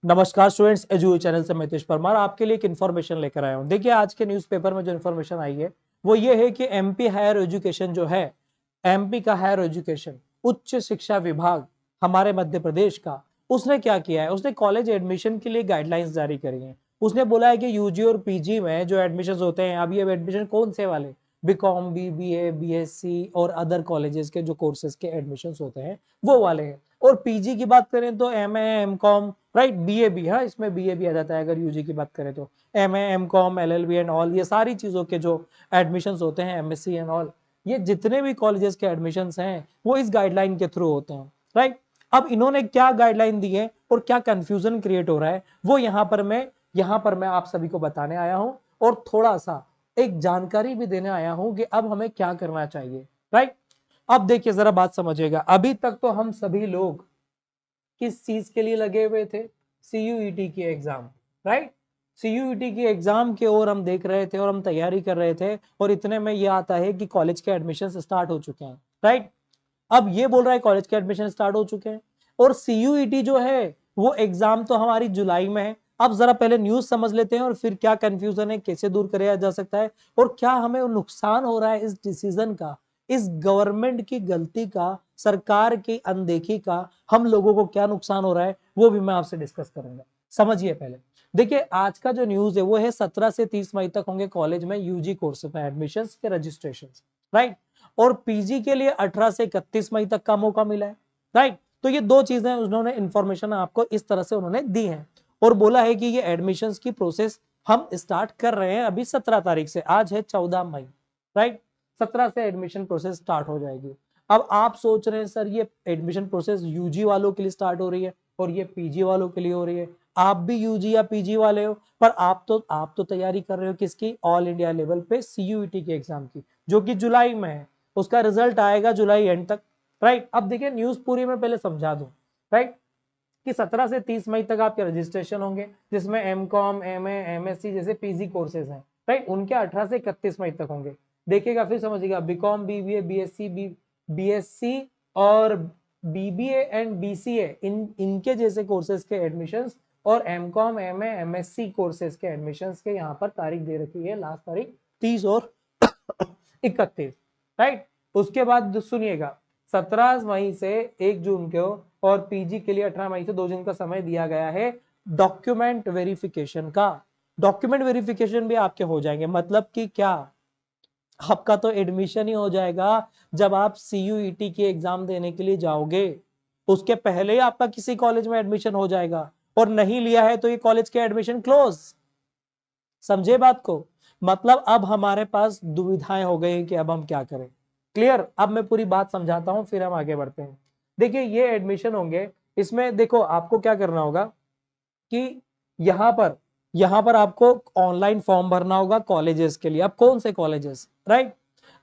नमस्कार students, एजुए channel से मैं हितेश परमार आपके लिए एक इन्फॉर्मेशन लेकर आया हूं। देखिए, आज के न्यूज़पेपर में जो इन्फॉर्मेशन आई है वो ये है कि एमपी हायर एजुकेशन जो है, एमपी का हायर एजुकेशन उच्च शिक्षा विभाग हमारे मध्य प्रदेश का, उसने क्या किया है, उसने कॉलेज एडमिशन के लिए गाइडलाइंस जारी करी हैं। उसने बोला है कि यूजी और पीजी में जो एडमिशन होते हैं, अब ये एडमिशन कौन से वाले, बीकॉम, बीबीए, बीएससी और अदर कॉलेजेस के जो कोर्सेज के एडमिशन होते हैं वो वाले हैं। और पीजी की बात करें तो एमए, एमकॉम, राइट, बीए भी, हाँ इसमें बीए भी आ जाता है अगर यूजी की बात करें तो। MA, MCom, LLB and all, ये सारी चीजों के जो एडमिशंस होते हैं, एमएससी एंड ऑल, ये जितने भी कॉलेजेस के एडमिशंस हैं वो इस गाइडलाइन के थ्रू होते हैं, राइट। अब इन्होंने क्या गाइडलाइन दी है और क्या कंफ्यूजन क्रिएट हो रहा है वो यहाँ पर मैं आप सभी को बताने आया हूं, और थोड़ा सा एक जानकारी भी देने आया हूं कि अब हमें क्या करना चाहिए, राइट। अब देखिए, जरा बात समझिएगा। अभी तक तो हम सभी लोग किस चीज के लिए लगे हुए थे, सीयूईटी की एग्जाम, राइट। सीयूईटी की एग्जाम की ओर हम देख रहे थे और हम तैयारी कर रहे थे, और इतने में ये आता है कि कॉलेज के एडमिशन स्टार्ट हो चुके हैं, राइट। अब ये बोल रहा है कॉलेज के एडमिशन स्टार्ट हो चुके हैं, और सीयूईटी जो है वो एग्जाम तो हमारी जुलाई में है। अब जरा पहले न्यूज समझ लेते हैं और फिर क्या कंफ्यूजन है, कैसे दूर किया जा सकता है, और क्या हमें नुकसान हो रहा है इस डिसीजन का, इस गवर्नमेंट की गलती का, सरकार की अनदेखी का हम लोगों को क्या नुकसान हो रहा है, वो भी मैं आपसे डिस्कस करूंगा। समझिए पहले। देखिए, आज का जो न्यूज है वो है 17 से 30 मई तक होंगे कॉलेज में यूजी कोर्स में एडमिशन के रजिस्ट्रेशन, राइट। और पीजी के लिए 18 से 31 मई तक का मौका मिला है, राइट। तो ये दो चीजें उन्होंने इंफॉर्मेशन आपको इस तरह से उन्होंने दी है, और बोला है कि ये एडमिशंस की प्रोसेस हम स्टार्ट कर रहे हैं अभी 17 तारीख से, आज है 14 मई, राइट। 17 से एडमिशन प्रोसेस स्टार्ट हो जाएगी। अब आप सोच रहे हैं सर ये एडमिशन प्रोसेस यूजी वालों के लिए स्टार्ट हो रही है और ये पीजी वालों के लिए हो रही है। आप भी यूजी या पीजी वाले हो, पर आप तो तैयारी कर रहे हो किसकी, ऑल इंडिया लेवल पे सीयूईटी के एग्जाम की, जो कि जुलाई में है। उसका रिजल्ट आएगा जुलाई एंड तक, राइट। अब देखिए, न्यूज पूरी में पहले समझा दूं, राइट, कि 17 से 30 मई तक आपके रजिस्ट्रेशन होंगे, जिसमें एम कॉम, एम एमएससी जैसे पीजी कोर्सेज हैं, राइट, उनके 18 से 31 मई तक होंगे। देखिएगा, फिर समझिएगा, बीकॉम, बीबीए, बीएससी, बीएससी और बीबीए एंड बीसीए, इनके जैसे कोर्सेज के एडमिशंस, और M Com, MA, MSc courses के एडमिशंस के यहाँ पर तारीख दे रखी है, लास्ट तारीख 30 और 31, राइट। उसके बाद सुनिएगा, 17 मई से 1 जून को, और पीजी के लिए 18 मई से 2 दिन का समय दिया गया है डॉक्यूमेंट वेरिफिकेशन का। डॉक्यूमेंट वेरिफिकेशन भी आपके हो जाएंगे, मतलब कि क्या, आपका तो एडमिशन ही हो जाएगा जब आप सीयूईटी की एग्जाम देने के लिए जाओगे। उसके पहले ही आपका किसी कॉलेज में एडमिशन हो जाएगा, और नहीं लिया है तो ये कॉलेज के एडमिशन क्लोज। समझे बात को, मतलब अब हमारे पास दुविधाएं हो गई कि अब हम क्या करें। क्लियर, अब मैं पूरी बात समझाता हूं फिर हम आगे बढ़ते हैं। देखिए, ये एडमिशन होंगे, इसमें देखो आपको क्या करना होगा कि यहां पर आपको ऑनलाइन फॉर्म भरना होगा कॉलेजेस के लिए। अब कौन से कॉलेजेस, राइट।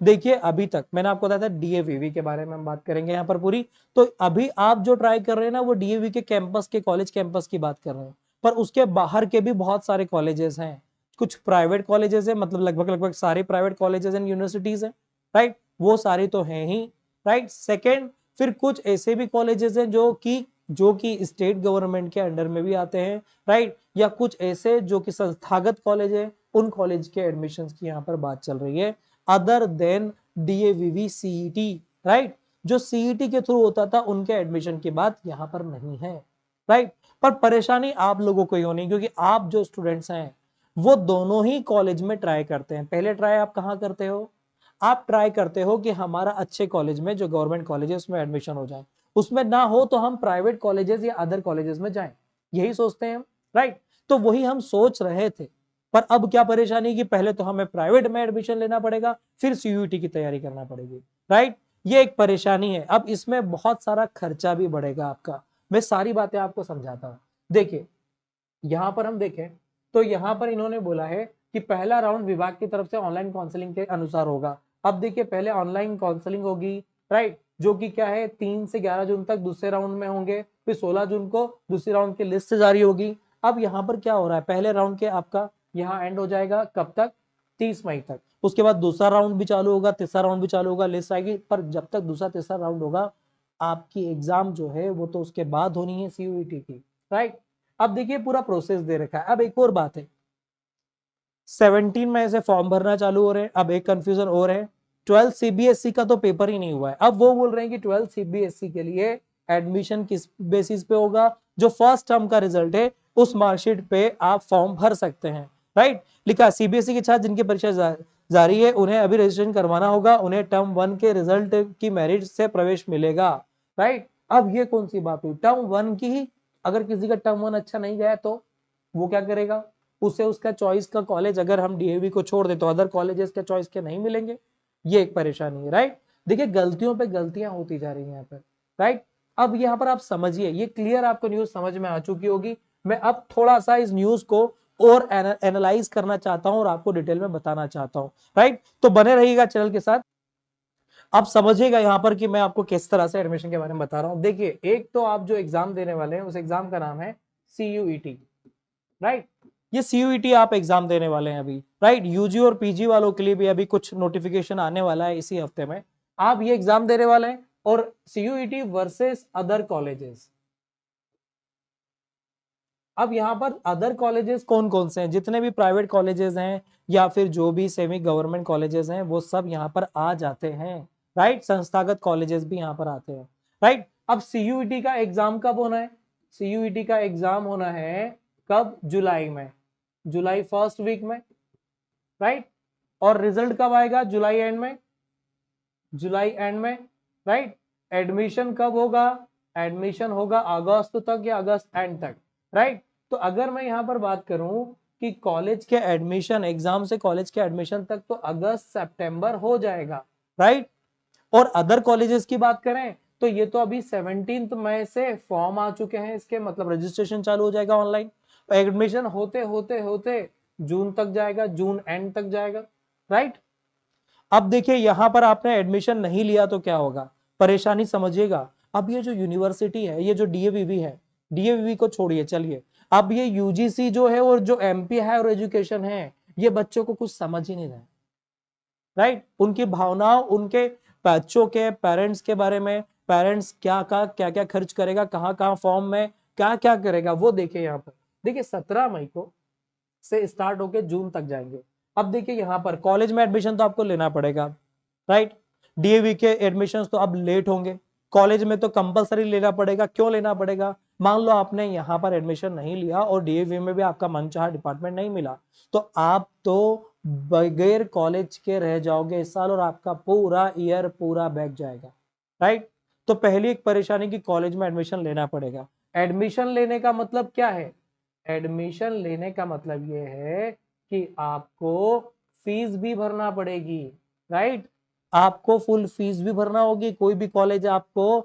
देखिए, अभी तक मैंने आपको बताया था डीएवीवी के बारे में हम बात करेंगे यहाँ पर पूरी। तो अभी आप जो ट्राई कर रहे हैं ना, वो डीएवी के कैंपस के, कॉलेज कैंपस की बात कर रहे हैं, पर उसके बाहर के भी बहुत सारे कॉलेजेस हैं। कुछ प्राइवेट कॉलेजेस है, मतलब लगभग लगभग सारे प्राइवेट कॉलेजेस एंड यूनिवर्सिटीज हैं, राइट, वो सारी तो हैं ही, राइट। सेकेंड, फिर कुछ ऐसे भी कॉलेजेस हैं जो कि स्टेट गवर्नमेंट के अंडर में भी आते हैं, राइट, या कुछ ऐसे जो कि संस्थागत कॉलेज है, उन कॉलेज के एडमिशंस की यहाँ पर बात चल रही है, other than DAVV CET, right. जो सीईटी के थ्रू होता था उनके एडमिशन की बात यहाँ पर नहीं है, राइट। पर परेशानी आप लोगों को ही होनी, क्योंकि आप जो स्टूडेंट्स हैं वो दोनों ही कॉलेज में ट्राई करते हैं। पहले ट्राई आप कहाँ करते हो, आप ट्राई करते हो कि हमारा अच्छे कॉलेज में, जो गवर्नमेंट कॉलेज है उसमें एडमिशन हो जाए, उसमें ना हो तो हम प्राइवेट कॉलेजेस या अदर कॉलेजेस में जाएं, यही सोचते हैं हम, राइट। तो वही हम सोच रहे थे, पर अब क्या परेशानी कि पहले तो हमें प्राइवेट में एडमिशन लेना पड़ेगा, फिर सीयूईटी की तैयारी करना पड़ेगी, राइट। ये एक परेशानी है। अब इसमें बहुत सारा खर्चा भी बढ़ेगा आपका। मैं सारी बातें आपको समझाता हूं। देखिए, यहां पर हम देखें तो यहां पर इन्होंने बोला है कि पहला राउंड विभाग की तरफ से ऑनलाइन काउंसलिंग के अनुसार होगा। अब देखिए, पहले ऑनलाइन काउंसलिंग होगी, राइट, जो कि क्या है 3 से 11 जून तक दूसरे राउंड में होंगे, फिर 16 जून को दूसरे राउंड की लिस्ट जारी होगी। अब यहाँ पर क्या हो रहा है, पहले राउंड के आपका यहाँ एंड हो जाएगा कब तक, 30 मई तक। उसके बाद दूसरा राउंड भी चालू होगा, तीसरा राउंड भी चालू होगा, लिस्ट आएगी, पर जब तक दूसरा तीसरा राउंड होगा, आपकी एग्जाम जो है वो तो उसके बाद होनी है सीयूईटी की, राइट। अब देखिए पूरा प्रोसेस दे रखा है। अब एक और बात है, 17 में से फॉर्म भरना चालू हो रहे हैं। अब एक कंफ्यूजन और है, 12 सीबीएसई का तो पेपर ही नहीं हुआ है। अब वो बोल रहे हैं कि 12 सीबीएसई के लिए एडमिशन किस बेसिस पे होगा, जो फर्स्ट टर्म का रिजल्ट है उस मार्कशीट पे आप फॉर्म भर सकते हैं, राइट। लिखा सीबीएसई के छात्र जिनकी परीक्षा जारी है उन्हें अभी रजिस्ट्रेशन करवाना होगा, उन्हें टर्म 1 के रिजल्ट की मेरिट से प्रवेश मिलेगा, राइट। अब ये कौन सी बात हुई, टर्म 1 की ही, अगर किसी का टर्म 1 अच्छा नहीं गया तो वो क्या करेगा, उसे उसका चॉइस का कॉलेज, अगर हम डीएवी को छोड़ दे तो अदर कॉलेजेस के चॉइस के नहीं मिलेंगे। ये एक परेशानी है, राइट। देखिए गलतियों पे गलतियां होती जा रही हैं यहाँ पर, राइट। अब यहाँ पर आप समझिए, ये क्लियर आपको न्यूज समझ में आ चुकी होगी। मैं अब थोड़ा सा इस न्यूज को और एनालाइज करना चाहता हूं और आपको डिटेल में बताना चाहता हूं, राइट। तो बने रहिएगा चैनल के साथ। आप समझिएगा यहाँ पर कि मैं आपको किस तरह से एडमिशन के बारे में बता रहा हूँ। देखिए एक तो आप जो एग्जाम देने वाले हैं उस एग्जाम का नाम है CUET, राइट। ये CUET आप एग्जाम देने वाले हैं अभी, राइट। यूजी और पीजी वालों के लिए भी अभी कुछ नोटिफिकेशन आने वाला है इसी हफ्ते में। आप ये एग्जाम देने वाले हैं और CUET वर्सेस अदर कॉलेजेस। अब यहाँ पर अदर कॉलेजेस कौन कौन से हैं, जितने भी प्राइवेट कॉलेजेस हैं या फिर जो भी सेमी गवर्नमेंट कॉलेजेस हैं वो सब यहाँ पर आ जाते हैं, राइट। संस्थागत कॉलेजेस भी यहाँ पर आते हैं, राइट। अब CUET का एग्जाम कब होना है, CUET का एग्जाम होना है कब, जुलाई में, जुलाई फर्स्ट वीक में, राइट। और रिजल्ट कब आएगा, जुलाई एंड में, जुलाई एंड में, राइट। एडमिशन कब होगा, एडमिशन होगा अगस्त तक या अगस्त एंड तक, राइट। तो अगर मैं यहां पर बात करूं कि कॉलेज के एडमिशन, एग्जाम से कॉलेज के एडमिशन तक तो अगस्त सितंबर हो जाएगा, राइट। और अदर कॉलेजेस की बात करें तो ये तो अभी 17 मई से फॉर्म आ चुके हैं इसके, मतलब रजिस्ट्रेशन चालू हो जाएगा ऑनलाइन। एडमिशन होते होते होते जून तक जाएगा, जून एंड तक जाएगा, राइट। अब देखिए यहां पर आपने एडमिशन नहीं लिया तो क्या होगा, परेशानी समझिएगा। अब ये जो यूनिवर्सिटी है, ये जो डीएवीवी है, डीएवीवी को छोड़िए चलिए, अब ये यूजीसी जो है और जो एमपी हायर एजुकेशन है, ये बच्चों को कुछ समझ ही नहीं रहा, राइट। उनकी भावनाओं, उनके बच्चों के पेरेंट्स के बारे में, पेरेंट्स क्या क्या खर्च करेगा, कहाँ कहाँ फॉर्म में क्या क्या करेगा, वो देखिए यहाँ पर। देखिए 17 मई को से स्टार्ट होके जून तक जाएंगे। अब देखिए यहाँ पर कॉलेज में एडमिशन तो आपको लेना पड़ेगा, राइट। डीएवी के एडमिशन तो अब लेट होंगे, कॉलेज में तो कंपलसरी लेना पड़ेगा। क्यों लेना पड़ेगा, मान लो आपने यहाँ पर एडमिशन नहीं लिया और डीएवी में भी आपका मनचाहा डिपार्टमेंट नहीं मिला, तो आप तो बगैर कॉलेज के रह जाओगे इस साल और आपका पूरा ईयर पूरा बैक जाएगा, राइट। तो पहली एक परेशानी की कॉलेज में एडमिशन लेना पड़ेगा। एडमिशन लेने का मतलब क्या है, एडमिशन लेने का मतलब ये है कि आपको फीस भी भरना पड़ेगी, राइट। आपको फुल फीस भी भरना होगी, कोई भी कॉलेज आपको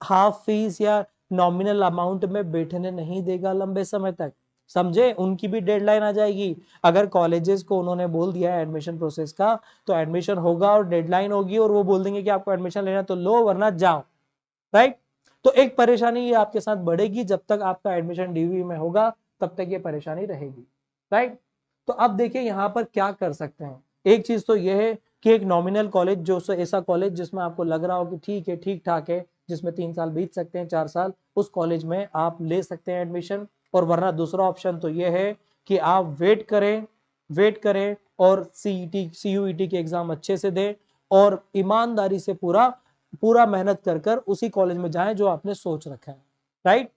हाफ फीस या नॉमिनल अमाउंट में बैठने नहीं देगा लंबे समय तक, समझे। उनकी भी डेडलाइन आ जाएगी। अगर कॉलेजेस को उन्होंने बोल दिया है एडमिशन प्रोसेस का, तो एडमिशन होगा और डेडलाइन होगी और वो बोल देंगे कि आपको एडमिशन लेना तो लो वरना जाओ, राइट। तो एक परेशानी ये आपके साथ बढ़ेगी, जब तक आपका एडमिशन डीवी में होगा तब तक ये परेशानी रहेगी, राइट। तो अब देखिए यहाँ पर क्या कर सकते हैं। एक चीज तो ये है कि एक नॉमिनल कॉलेज, जो ऐसा कॉलेज जिसमें आपको लग रहा हो कि ठीक है, ठीक ठाक है, जिसमें 3 साल बीत सकते हैं, 4 साल, उस कॉलेज में आप ले सकते हैं एडमिशन। और वरना दूसरा ऑप्शन तो ये है कि आप वेट करें और CUET के एग्जाम अच्छे से दें और ईमानदारी से पूरा पूरा मेहनत कर कर उसी कॉलेज में जाएं जो आपने सोच रखा है, राइट।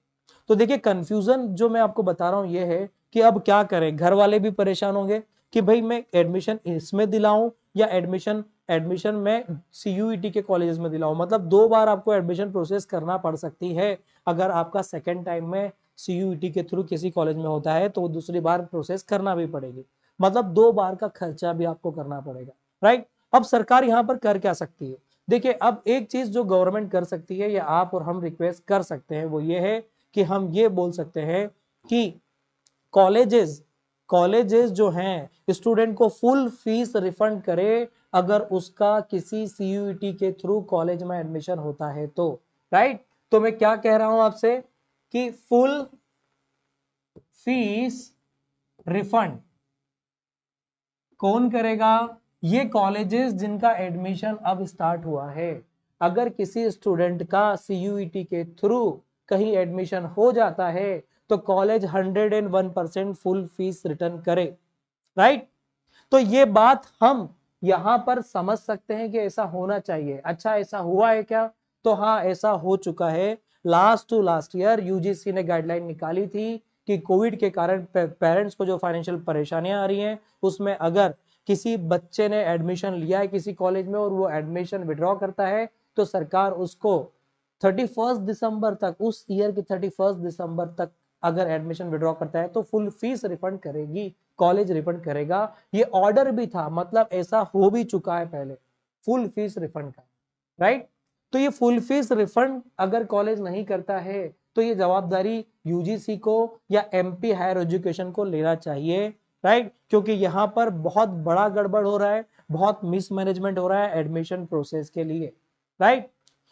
तो देखिए कंफ्यूजन जो मैं आपको बता रहा हूं ये है कि अब क्या करें, घर वाले भी परेशान होंगे कि भाई मैं एडमिशन इसमें दिलाऊं या एडमिशन एडमिशन में CUET के कॉलेजेस में दिलाऊं, मतलब 2 बार आपको एडमिशन प्रोसेस करना पड़ सकती है। अगर आपका सेकेंड टाइम में CUET के थ्रू किसी कॉलेज में होता है तो दूसरी बार प्रोसेस करना भी पड़ेगी, मतलब 2 बार का खर्चा भी आपको करना पड़ेगा, राइट। अब सरकार यहाँ पर कर क्या सकती है, देखिए अब एक चीज जो गवर्नमेंट कर सकती है या आप और हम रिक्वेस्ट कर सकते हैं वो ये है कि हम ये बोल सकते हैं कि कॉलेजेस कॉलेजेस जो हैं स्टूडेंट को फुल फीस रिफंड करे अगर उसका किसी CUET के थ्रू कॉलेज में एडमिशन होता है तो, राइट। तो मैं क्या कह रहा हूं आपसे कि फुल फीस रिफंड कौन करेगा, ये कॉलेजेस जिनका एडमिशन अब स्टार्ट हुआ है। अगर किसी स्टूडेंट का CUET के थ्रू कहीं एडमिशन हो जाता है तो कॉलेज 101% फुल फीस रिटर्न करे, राइट। तो ये बात हम यहां पर समझ सकते हैं कि ऐसा होना चाहिए। अच्छा, ऐसा हुआ है क्या? तो हाँ, ऐसा हो चुका है। Last to last year UGC ने गाइडलाइन निकाली थी कि कोविड के कारण पेरेंट्स को जो फाइनेंशियल परेशानियां आ रही हैं, उसमें अगर किसी बच्चे ने एडमिशन लिया है किसी कॉलेज में और वो एडमिशन विड्रॉ करता है, तो सरकार उसको 31 दिसंबर तक, उस ईयर के 31 दिसंबर तक अगर एडमिशन विड्रॉ करता है तो फुल फीस रिफंड करेगी, कॉलेज रिफंड करेगा। ये ऑर्डर भी था, मतलब ऐसा हो भी चुका है पहले, फुल फीस रिफंड का, राइट। तो ये फुल फीस रिफंड अगर कॉलेज नहीं करता है तो ये जवाबदारी यूजीसी को या एमपी हायर एजुकेशन को लेना चाहिए, राइट। क्योंकि यहाँ पर बहुत बड़ा गड़बड़ हो रहा है, बहुत मिसमैनेजमेंट हो रहा है एडमिशन प्रोसेस के लिए, राइट।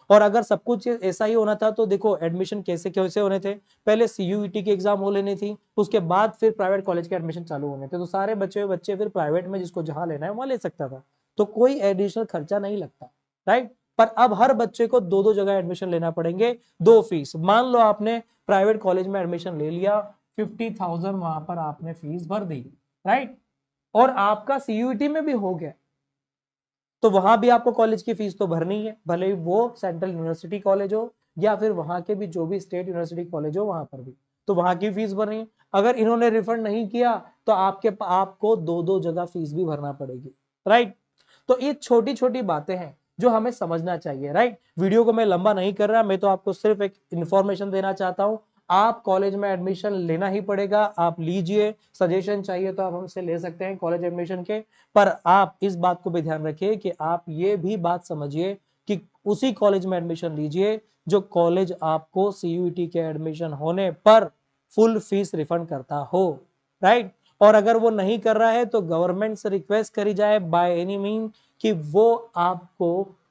और अगर सब कुछ ऐसा ही होना था तो देखो एडमिशन कैसे कैसे होने थे, पहले सीयूईटी की एग्जाम हो लेनी थी, उसके बाद फिर प्राइवेट कॉलेज के एडमिशन चालू होने थे, तो सारे बच्चे फिर प्राइवेट में जिसको जहां लेना है वहां ले सकता था, तो कोई एडिशनल खर्चा नहीं लगता, राइट। पर अब हर बच्चे को दो दो जगह एडमिशन लेना पड़ेंगे, दो फीस। मान लो आपने प्राइवेट कॉलेज में एडमिशन ले लिया, 50,000 वहां पर आपने फीस भर दी, राइट, और आपका सीयूईटी में भी हो गया, तो वहां भी आपको कॉलेज की फीस तो भरनी है, भले ही वो सेंट्रल यूनिवर्सिटी कॉलेज हो या फिर वहां के भी जो भी स्टेट यूनिवर्सिटी कॉलेज हो वहां पर भी, तो वहां की फीस भरनी है। अगर इन्होंने रिफंड नहीं किया तो आपको दो दो जगह फीस भी भरना पड़ेगी, राइट। तो ये छोटी छोटी बातें हैं जो हमें समझना चाहिए, राइट। वीडियो को मैं लंबा नहीं कर रहा, मैं तो आपको सिर्फ एक इंफॉर्मेशन देना चाहता हूं। आप कॉलेज में एडमिशन लेना ही पड़ेगा, आप लीजिए, सजेशन चाहिए तो आप हमसे ले सकते हैं कॉलेज एडमिशन के। पर आप इस बात को भी ध्यान रखिए कि आप ये भी बात समझिए कि उसी कॉलेज में एडमिशन लीजिए जो कॉलेज आपको सीयूईटी के एडमिशन होने पर फुल फीस रिफंड करता हो, राइट। और अगर वो नहीं कर रहा है तो गवर्नमेंट से रिक्वेस्ट करी जाए बाय एनी मीन कि वो आपको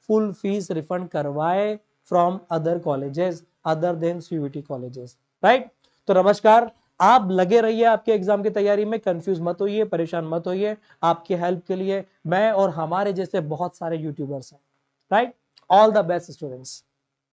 फुल फीस रिफंड करवाए from other colleges other than CUET colleges, right. तो नमस्कार, आप लगे रहिए आपके एग्जाम की तैयारी में, कंफ्यूज मत होइए, परेशान मत होइए। आपकी हेल्प के लिए मैं और हमारे जैसे बहुत सारे यूट्यूबर्स हैं, right. All the best students.